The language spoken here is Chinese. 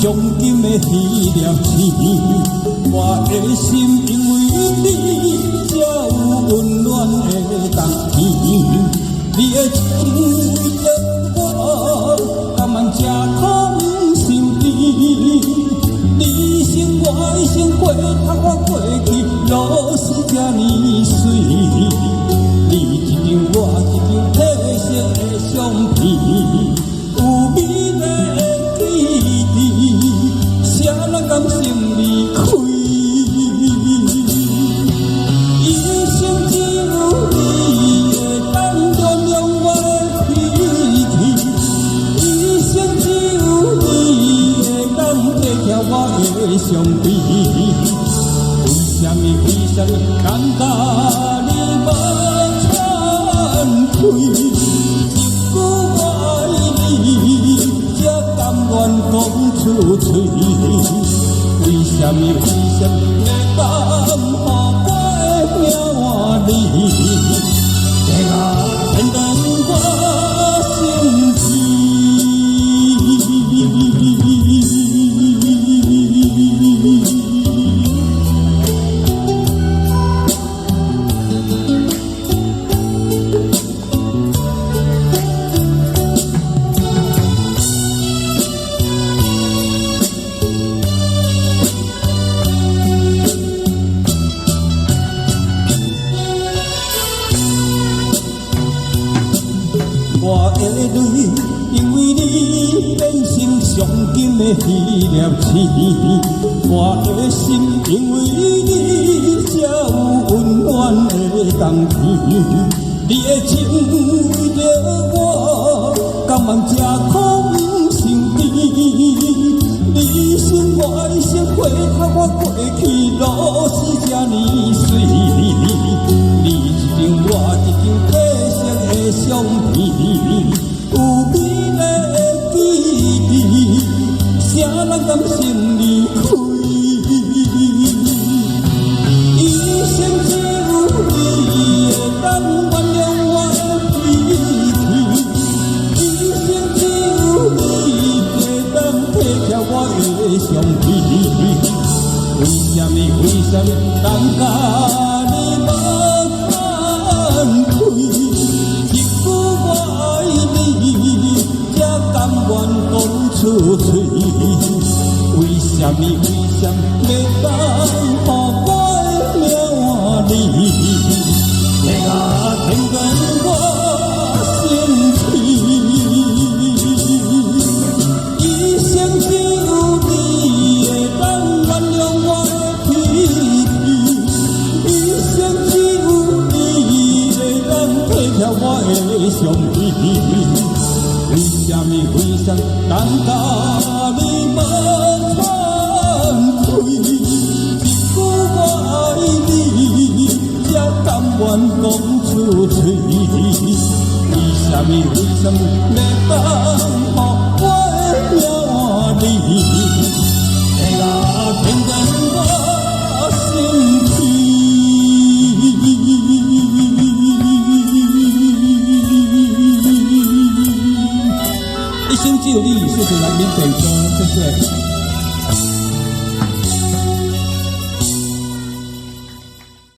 伤金的彼粒星，我的心因为你才有温暖的冬天。你的情为着我，甘愿吃苦受甜。你生我一生过，读我过去，路是这呢水。你一张我一张褪色的相片，有美丽的记忆，谁人甘心离开？一生只有你会当原谅我的脾气，一生只有你会当体贴我的伤悲。为什么感觉你无惭愧？一句我爱你，才甘愿讲出嘴。为什么要甘予我的命换你？这个牵动我心情。我的泪，因为你变成伤金的彼粒星。我的心，因为你才有温暖的冬天。你的情为着我，甘愿吃苦受甜。你生我一生过，读我过去，路是这呢水。你一张我一张褪色的相片，有美丽的记忆，谁人甘心离开？一生只有你会当原谅我的脾气，一生只有你会当体贴我的伤悲。为什么感觉你无惭愧？一句我爱你，才甘愿讲出嘴。为什么要当予我的命换你？这个牵动我心情。一生只有你会当原谅我的脾气，一生只有你会当体贴我的伤悲。为什么感觉你无惭愧？一句我爱你，才甘愿讲出嘴。为什么要当予我的命换你？这个牵动我心情。一生只有你，谢谢来宾点歌，谢谢。